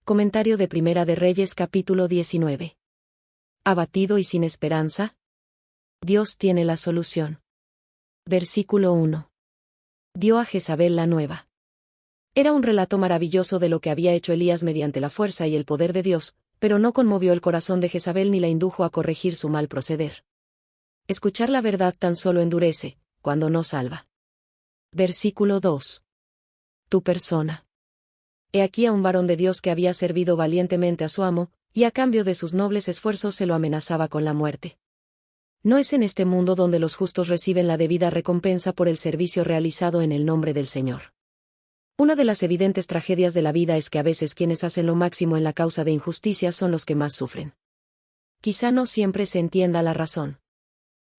Comentario de Primera de Reyes capítulo 19. ¿Abatido y sin esperanza? Dios tiene la solución. Versículo 1. Dio a Jezabel la nueva. Era un relato maravilloso de lo que había hecho Elías mediante la fuerza y el poder de Dios, pero no conmovió el corazón de Jezabel ni la indujo a corregir su mal proceder. Escuchar la verdad tan solo endurece, cuando no salva. Versículo 2. Tu persona. He aquí a un varón de Dios que había servido valientemente a su amo, y a cambio de sus nobles esfuerzos se lo amenazaba con la muerte. No es en este mundo donde los justos reciben la debida recompensa por el servicio realizado en el nombre del Señor. Una de las evidentes tragedias de la vida es que a veces quienes hacen lo máximo en la causa de injusticia son los que más sufren. Quizá no siempre se entienda la razón.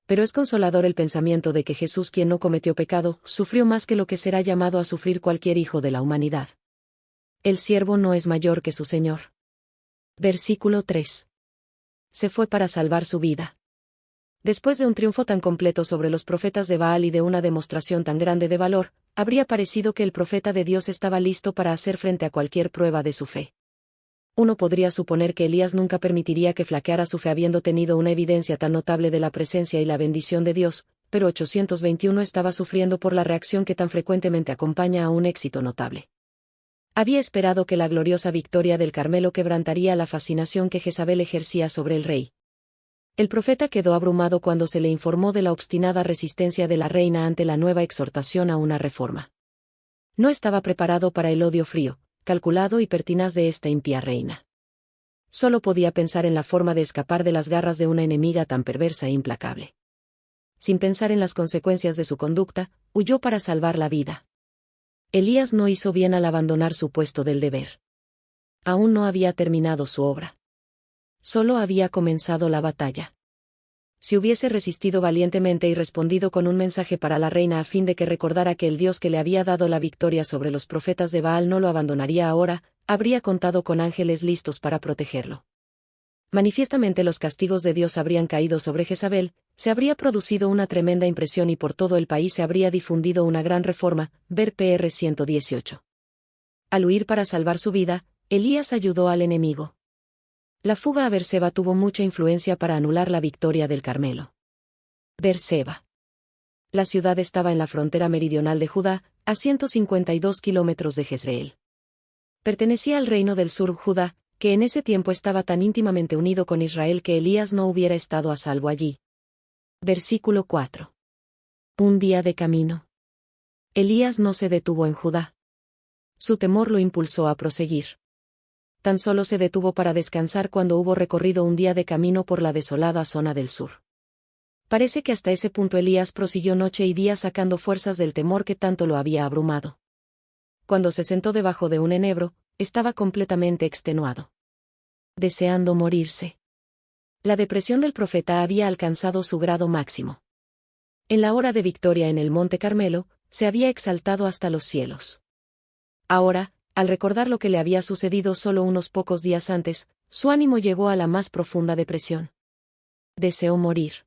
Pero es consolador el pensamiento de que Jesús, quien no cometió pecado, sufrió más que lo que será llamado a sufrir cualquier hijo de la humanidad. El siervo no es mayor que su Señor. Versículo 3. Se fue para salvar su vida. Después de un triunfo tan completo sobre los profetas de Baal y de una demostración tan grande de valor, habría parecido que el profeta de Dios estaba listo para hacer frente a cualquier prueba de su fe. Uno podría suponer que Elías nunca permitiría que flaqueara su fe habiendo tenido una evidencia tan notable de la presencia y la bendición de Dios, pero 821 estaba sufriendo por la reacción que tan frecuentemente acompaña a un éxito notable. Había esperado que la gloriosa victoria del Carmelo quebrantaría la fascinación que Jezabel ejercía sobre el rey. El profeta quedó abrumado cuando se le informó de la obstinada resistencia de la reina ante la nueva exhortación a una reforma. No estaba preparado para el odio frío, calculado y pertinaz de esta impía reina. Solo podía pensar en la forma de escapar de las garras de una enemiga tan perversa e implacable. Sin pensar en las consecuencias de su conducta, huyó para salvar la vida. Elías no hizo bien al abandonar su puesto del deber. Aún no había terminado su obra. Solo había comenzado la batalla. Si hubiese resistido valientemente y respondido con un mensaje para la reina a fin de que recordara que el Dios que le había dado la victoria sobre los profetas de Baal no lo abandonaría ahora, habría contado con ángeles listos para protegerlo. Manifiestamente los castigos de Dios habrían caído sobre Jezabel, se habría producido una tremenda impresión y por todo el país se habría difundido una gran reforma, ver PR 118. Al huir para salvar su vida, Elías ayudó al enemigo. La fuga a Berseba tuvo mucha influencia para anular la victoria del Carmelo. Berseba. La ciudad estaba en la frontera meridional de Judá, a 152 kilómetros de Jezreel. Pertenecía al reino del sur Judá, que en ese tiempo estaba tan íntimamente unido con Israel que Elías no hubiera estado a salvo allí. Versículo 4. Un día de camino. Elías no se detuvo en Judá. Su temor lo impulsó a proseguir. Tan solo se detuvo para descansar cuando hubo recorrido un día de camino por la desolada zona del sur. Parece que hasta ese punto Elías prosiguió noche y día sacando fuerzas del temor que tanto lo había abrumado. Cuando se sentó debajo de un enebro, estaba completamente extenuado. Deseando morirse. La depresión del profeta había alcanzado su grado máximo. En la hora de victoria en el Monte Carmelo, se había exaltado hasta los cielos. Ahora, al recordar lo que le había sucedido solo unos pocos días antes, su ánimo llegó a la más profunda depresión. Deseó morir.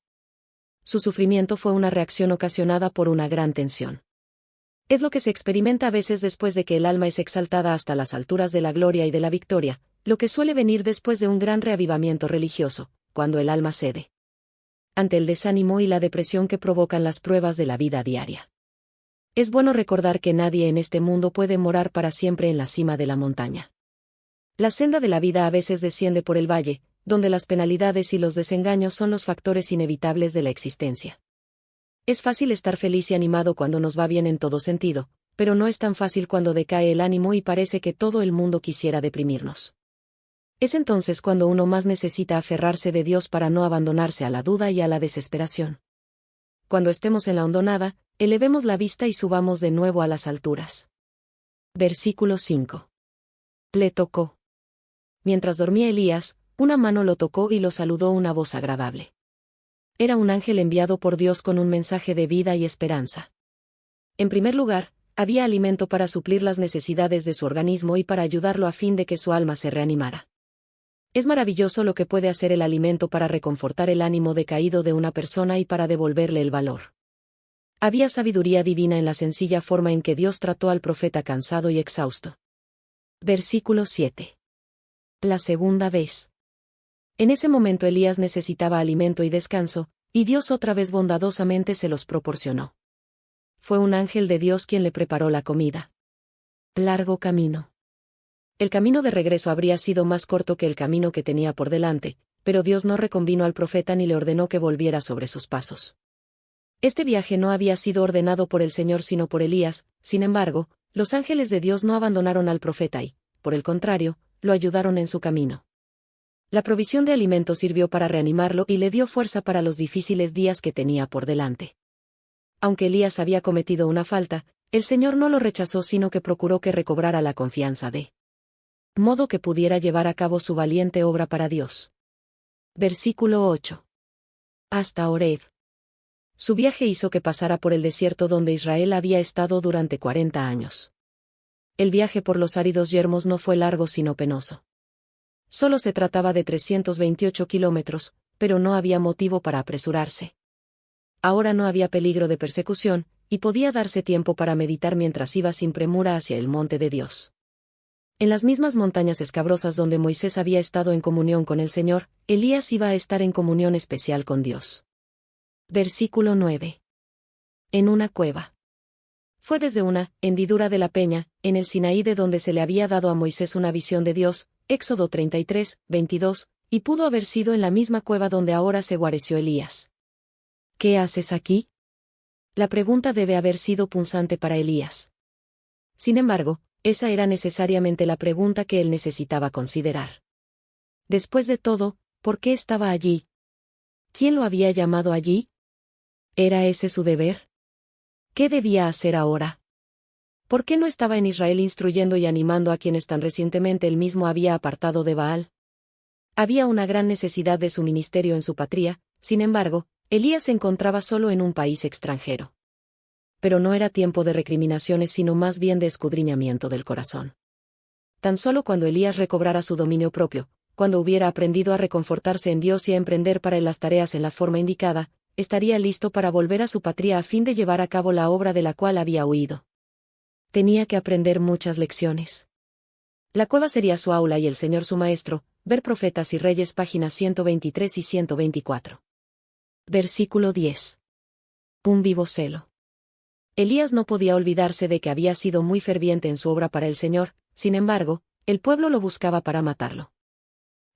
Su sufrimiento fue una reacción ocasionada por una gran tensión. Es lo que se experimenta a veces después de que el alma es exaltada hasta las alturas de la gloria y de la victoria, lo que suele venir después de un gran reavivamiento religioso, cuando el alma cede ante el desánimo y la depresión que provocan las pruebas de la vida diaria. Es bueno recordar que nadie en este mundo puede morar para siempre en la cima de la montaña. La senda de la vida a veces desciende por el valle, donde las penalidades y los desengaños son los factores inevitables de la existencia. Es fácil estar feliz y animado cuando nos va bien en todo sentido, pero no es tan fácil cuando decae el ánimo y parece que todo el mundo quisiera deprimirnos. Es entonces cuando uno más necesita aferrarse de Dios para no abandonarse a la duda y a la desesperación. Cuando estemos en la hondonada, elevemos la vista y subamos de nuevo a las alturas. Versículo 5. Le tocó. Mientras dormía Elías, una mano lo tocó y lo saludó una voz agradable. Era un ángel enviado por Dios con un mensaje de vida y esperanza. En primer lugar, había alimento para suplir las necesidades de su organismo y para ayudarlo a fin de que su alma se reanimara. Es maravilloso lo que puede hacer el alimento para reconfortar el ánimo decaído de una persona y para devolverle el valor. Había sabiduría divina en la sencilla forma en que Dios trató al profeta cansado y exhausto. Versículo 7. La segunda vez. En ese momento Elías necesitaba alimento y descanso, y Dios otra vez bondadosamente se los proporcionó. Fue un ángel de Dios quien le preparó la comida. Largo camino. El camino de regreso habría sido más corto que el camino que tenía por delante, pero Dios no reconvino al profeta ni le ordenó que volviera sobre sus pasos. Este viaje no había sido ordenado por el Señor sino por Elías. Sin embargo, los ángeles de Dios no abandonaron al profeta y, por el contrario, lo ayudaron en su camino. La provisión de alimento sirvió para reanimarlo y le dio fuerza para los difíciles días que tenía por delante. Aunque Elías había cometido una falta, el Señor no lo rechazó sino que procuró que recobrara la confianza de modo que pudiera llevar a cabo su valiente obra para Dios. Versículo 8. Hasta Horeb. Su viaje hizo que pasara por el desierto donde Israel había estado durante 40 años. El viaje por los áridos yermos no fue largo sino penoso. Solo se trataba de 328 kilómetros, pero no había motivo para apresurarse. Ahora no había peligro de persecución, y podía darse tiempo para meditar mientras iba sin premura hacia el monte de Dios. En las mismas montañas escabrosas donde Moisés había estado en comunión con el Señor, Elías iba a estar en comunión especial con Dios. Versículo 9. En una cueva. Fue desde una hendidura de la peña, en el Sinaí de donde se le había dado a Moisés una visión de Dios, Éxodo 33, 22, y pudo haber sido en la misma cueva donde ahora se guareció Elías. ¿Qué haces aquí? La pregunta debe haber sido punzante para Elías. Sin embargo, esa era necesariamente la pregunta que él necesitaba considerar. Después de todo, ¿por qué estaba allí? ¿Quién lo había llamado allí? ¿Era ese su deber? ¿Qué debía hacer ahora? ¿Por qué no estaba en Israel instruyendo y animando a quienes tan recientemente él mismo había apartado de Baal? Había una gran necesidad de su ministerio en su patria. Sin embargo, Elías se encontraba solo en un país extranjero. Pero no era tiempo de recriminaciones sino más bien de escudriñamiento del corazón. Tan solo cuando Elías recobrara su dominio propio, cuando hubiera aprendido a reconfortarse en Dios y a emprender para él las tareas en la forma indicada, estaría listo para volver a su patria a fin de llevar a cabo la obra de la cual había huido. Tenía que aprender muchas lecciones. La cueva sería su aula y el Señor su maestro. Ver Profetas y Reyes páginas 123 y 124. Versículo 10. Un vivo celo. Elías no podía olvidarse de que había sido muy ferviente en su obra para el Señor. Sin embargo, el pueblo lo buscaba para matarlo.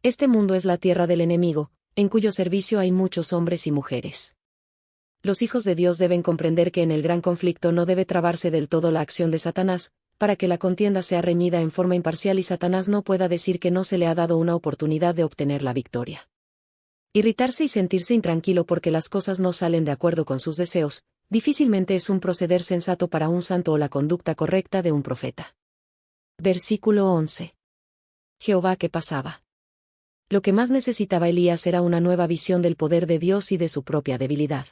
Este mundo es la tierra del enemigo, en cuyo servicio hay muchos hombres y mujeres. Los hijos de Dios deben comprender que en el gran conflicto no debe trabarse del todo la acción de Satanás, para que la contienda sea reñida en forma imparcial y Satanás no pueda decir que no se le ha dado una oportunidad de obtener la victoria. Irritarse y sentirse intranquilo porque las cosas no salen de acuerdo con sus deseos, difícilmente es un proceder sensato para un santo o la conducta correcta de un profeta. Versículo 11. Jehová que pasaba. Lo que más necesitaba Elías era una nueva visión del poder de Dios y de su propia debilidad.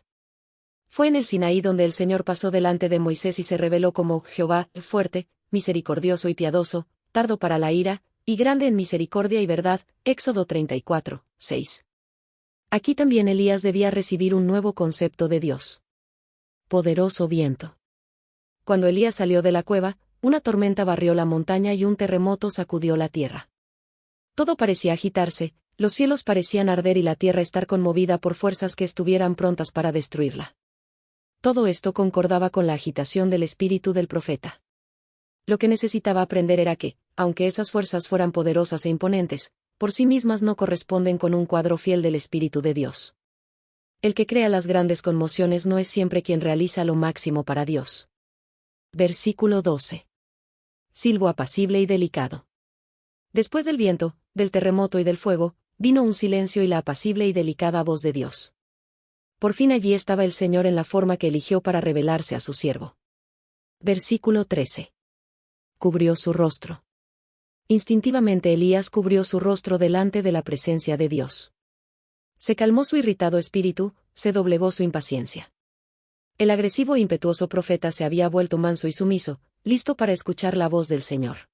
Fue en el Sinaí donde el Señor pasó delante de Moisés y se reveló como Jehová, fuerte, misericordioso y piadoso, tardo para la ira, y grande en misericordia y verdad. Éxodo 34, 6. Aquí también Elías debía recibir un nuevo concepto de Dios. Poderoso viento. Cuando Elías salió de la cueva, una tormenta barrió la montaña y un terremoto sacudió la tierra. Todo parecía agitarse, los cielos parecían arder y la tierra estar conmovida por fuerzas que estuvieran prontas para destruirla. Todo esto concordaba con la agitación del espíritu del profeta. Lo que necesitaba aprender era que, aunque esas fuerzas fueran poderosas e imponentes, por sí mismas no corresponden con un cuadro fiel del Espíritu de Dios. El que crea las grandes conmociones no es siempre quien realiza lo máximo para Dios. Versículo 12. Silbo apacible y delicado. Después del viento, del terremoto y del fuego, vino un silencio y la apacible y delicada voz de Dios. Por fin allí estaba el Señor en la forma que eligió para revelarse a su siervo. Versículo 13. Cubrió su rostro. Instintivamente Elías cubrió su rostro delante de la presencia de Dios. Se calmó su irritado espíritu, se doblegó su impaciencia. El agresivo e impetuoso profeta se había vuelto manso y sumiso, listo para escuchar la voz del Señor.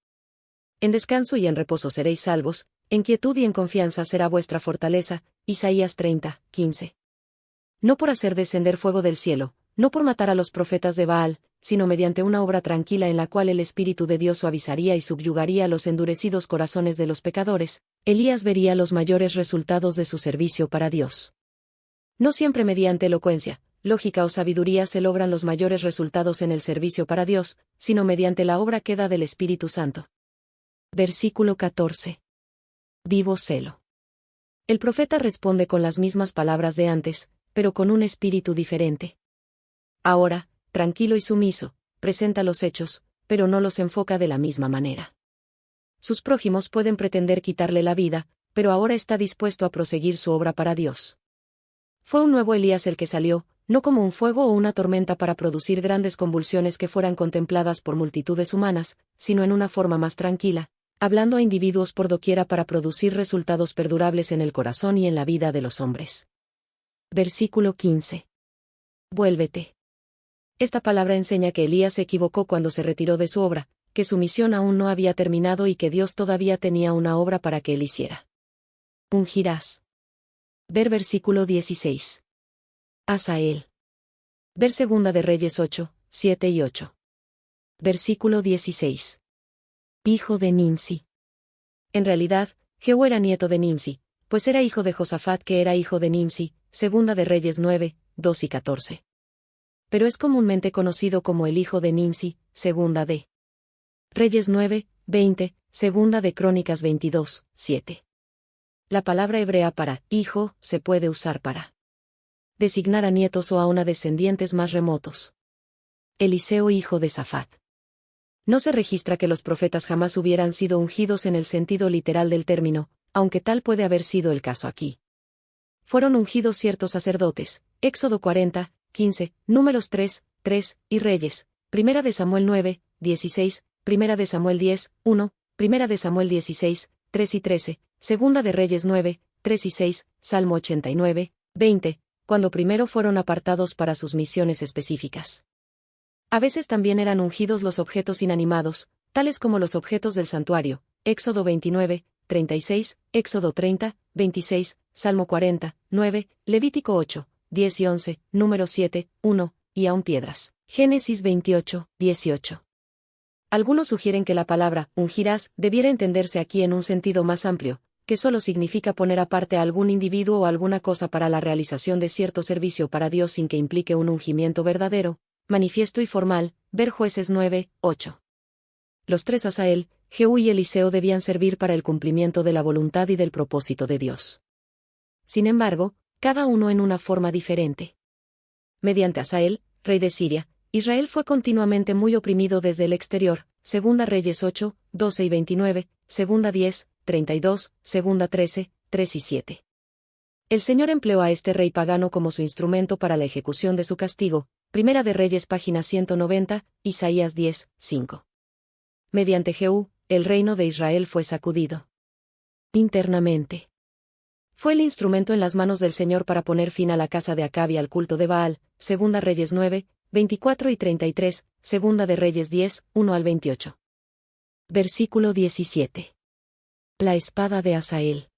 En descanso y en reposo seréis salvos, en quietud y en confianza será vuestra fortaleza. Isaías 30, 15. No por hacer descender fuego del cielo, no por matar a los profetas de Baal, sino mediante una obra tranquila en la cual el Espíritu de Dios suavizaría y subyugaría los endurecidos corazones de los pecadores, Elías vería los mayores resultados de su servicio para Dios. No siempre mediante elocuencia, lógica o sabiduría se logran los mayores resultados en el servicio para Dios, sino mediante la obra que da del Espíritu Santo. Versículo 14. Vivo celo. El profeta responde con las mismas palabras de antes, pero con un espíritu diferente. Ahora, tranquilo y sumiso, presenta los hechos, pero no los enfoca de la misma manera. Sus prójimos pueden pretender quitarle la vida, pero ahora está dispuesto a proseguir su obra para Dios. Fue un nuevo Elías el que salió, no como un fuego o una tormenta para producir grandes convulsiones que fueran contempladas por multitudes humanas, sino en una forma más tranquila, hablando a individuos por doquiera para producir resultados perdurables en el corazón y en la vida de los hombres. Versículo 15. Vuélvete. Esta palabra enseña que Elías se equivocó cuando se retiró de su obra, que su misión aún no había terminado y que Dios todavía tenía una obra para que él hiciera. Ungirás. Ver versículo 16. Asael. Ver Segunda de Reyes 8, 7 y 8. Versículo 16. Hijo de Nimsi. En realidad, Jehú era nieto de Nimsi, pues era hijo de Josafat que era hijo de Nimsi, Segunda de Reyes 9, 2 y 14. Pero es comúnmente conocido como el hijo de Nimsi, Segunda de Reyes 9, 20, Segunda de Crónicas 22, 7. La palabra hebrea para hijo se puede usar para designar a nietos o aún a descendientes más remotos. Eliseo hijo de Safat. No se registra que los profetas jamás hubieran sido ungidos en el sentido literal del término, aunque tal puede haber sido el caso aquí. Fueron ungidos ciertos sacerdotes, Éxodo 40, 15, Números 3, 3, y Reyes, Primera de Samuel 9, 16, Primera de Samuel 10, 1, Primera de Samuel 16, 3 y 13, Segunda de Reyes 9, 3 y 6, Salmo 89, 20, cuando primero fueron apartados para sus misiones específicas. A veces también eran ungidos los objetos inanimados, tales como los objetos del santuario, Éxodo 29, 36, Éxodo 30, 26, Salmo 40, 9, Levítico 8, 10 y 11, Número 7, 1, y aun piedras, Génesis 28, 18. Algunos sugieren que la palabra ungirás debiera entenderse aquí en un sentido más amplio, que solo significa poner aparte a algún individuo o alguna cosa para la realización de cierto servicio para Dios sin que implique un ungimiento verdadero, manifiesto y formal, ver Jueces 9, 8. Los tres Asael, Jehú y Eliseo debían servir para el cumplimiento de la voluntad y del propósito de Dios. Sin embargo, cada uno en una forma diferente. Mediante Asael, rey de Siria, Israel fue continuamente muy oprimido desde el exterior, Segunda Reyes 8, 12 y 29, Segunda 10, 32, Segunda 13, 3 y 7. El Señor empleó a este rey pagano como su instrumento para la ejecución de su castigo, Primera de Reyes página 190, Isaías 10, 5. Mediante Jehú, el reino de Israel fue sacudido internamente. Fue el instrumento en las manos del Señor para poner fin a la casa de Acab y al culto de Baal, Segunda Reyes 9, 24 y 33, Segunda de Reyes 10, 1 al 28. Versículo 17. La espada de Asael.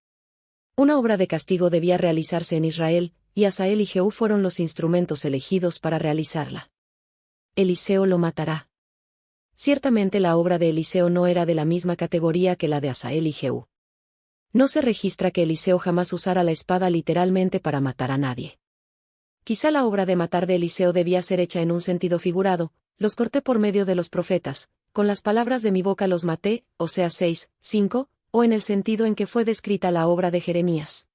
Una obra de castigo debía realizarse en Israel, y Asael y Jehú fueron los instrumentos elegidos para realizarla. Eliseo lo matará. Ciertamente la obra de Eliseo no era de la misma categoría que la de Asael y Jehú. No se registra que Eliseo jamás usara la espada literalmente para matar a nadie. Quizá la obra de matar de Eliseo debía ser hecha en un sentido figurado, los corté por medio de los profetas, con las palabras de mi boca los maté, Oseas 6, 5, o en el sentido en que fue descrita la obra de Jeremías.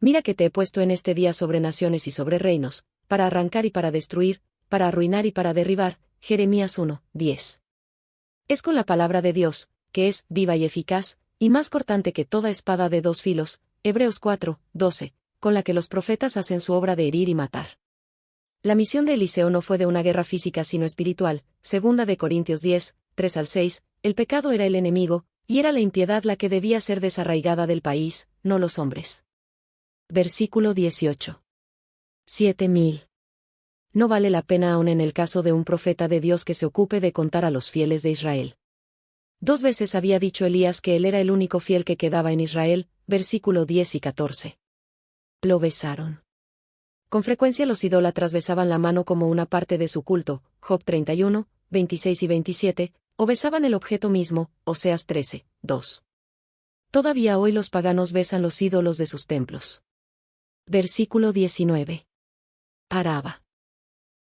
Mira que te he puesto en este día sobre naciones y sobre reinos, para arrancar y para destruir, para arruinar y para derribar, Jeremías 1, 10. Es con la palabra de Dios, que es viva y eficaz, y más cortante que toda espada de dos filos, Hebreos 4, 12, con la que los profetas hacen su obra de herir y matar. La misión de Eliseo no fue de una guerra física sino espiritual, Segunda de Corintios 10, 3 al 6, el pecado era el enemigo, y era la impiedad la que debía ser desarraigada del país, no los hombres. Versículo 18. 7000. No vale la pena aun en el caso de un profeta de Dios que se ocupe de contar a los fieles de Israel. 2 veces había dicho Elías que él era el único fiel que quedaba en Israel, versículo 10 y 14. Lo besaron. Con frecuencia los idólatras besaban la mano como una parte de su culto, Job 31, 26 y 27, o besaban el objeto mismo, Oseas 13, 2. Todavía hoy los paganos besan los ídolos de sus templos. Versículo 19. Araba.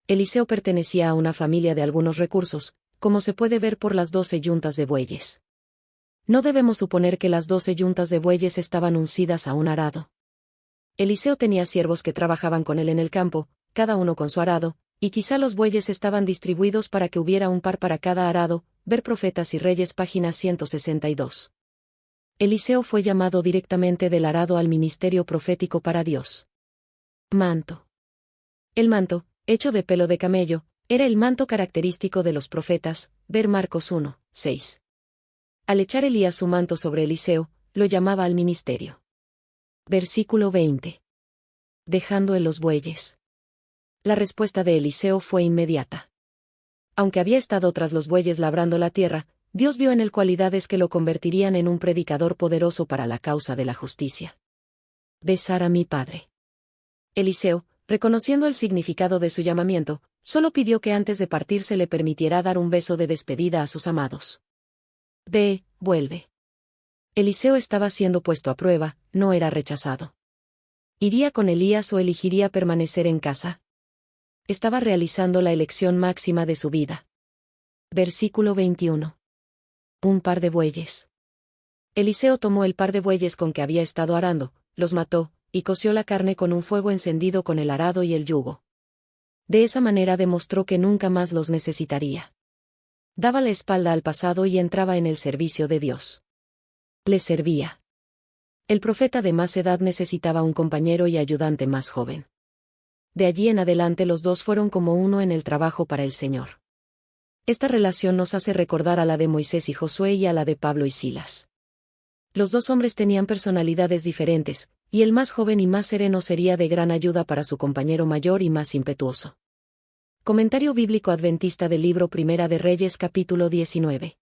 Eliseo pertenecía a una familia de algunos recursos, como se puede ver por las 12 yuntas de bueyes. No debemos suponer que las 12 yuntas de bueyes estaban uncidas a un arado. Eliseo tenía siervos que trabajaban con él en el campo, cada uno con su arado, y quizá los bueyes estaban distribuidos para que hubiera un par para cada arado, ver Profetas y Reyes página 162. Eliseo fue llamado directamente del arado al ministerio profético para Dios. Manto. El manto, hecho de pelo de camello, era el manto característico de los profetas, ver Marcos 1, 6. Al echar Elías su manto sobre Eliseo, lo llamaba al ministerio. Versículo 20. Dejando en los bueyes. La respuesta de Eliseo fue inmediata. Aunque había estado tras los bueyes labrando la tierra, Dios vio en él cualidades que lo convertirían en un predicador poderoso para la causa de la justicia. Besar a mi padre. Eliseo, reconociendo el significado de su llamamiento, solo pidió que antes de partir se le permitiera dar un beso de despedida a sus amados. Ve, vuelve. Eliseo estaba siendo puesto a prueba, no era rechazado. ¿Iría con Elías o elegiría permanecer en casa? Estaba realizando la elección máxima de su vida. Versículo 21. Un par de bueyes. Eliseo tomó el par de bueyes con que había estado arando, los mató, y coció la carne con un fuego encendido con el arado y el yugo. De esa manera demostró que nunca más los necesitaría. Daba la espalda al pasado y entraba en el servicio de Dios. Le servía. El profeta de más edad necesitaba un compañero y ayudante más joven. De allí en adelante los dos fueron como uno en el trabajo para el Señor. Esta relación nos hace recordar a la de Moisés y Josué y a la de Pablo y Silas. Los dos hombres tenían personalidades diferentes, y el más joven y más sereno sería de gran ayuda para su compañero mayor y más impetuoso. Comentario bíblico adventista del libro Primera de Reyes capítulo 19.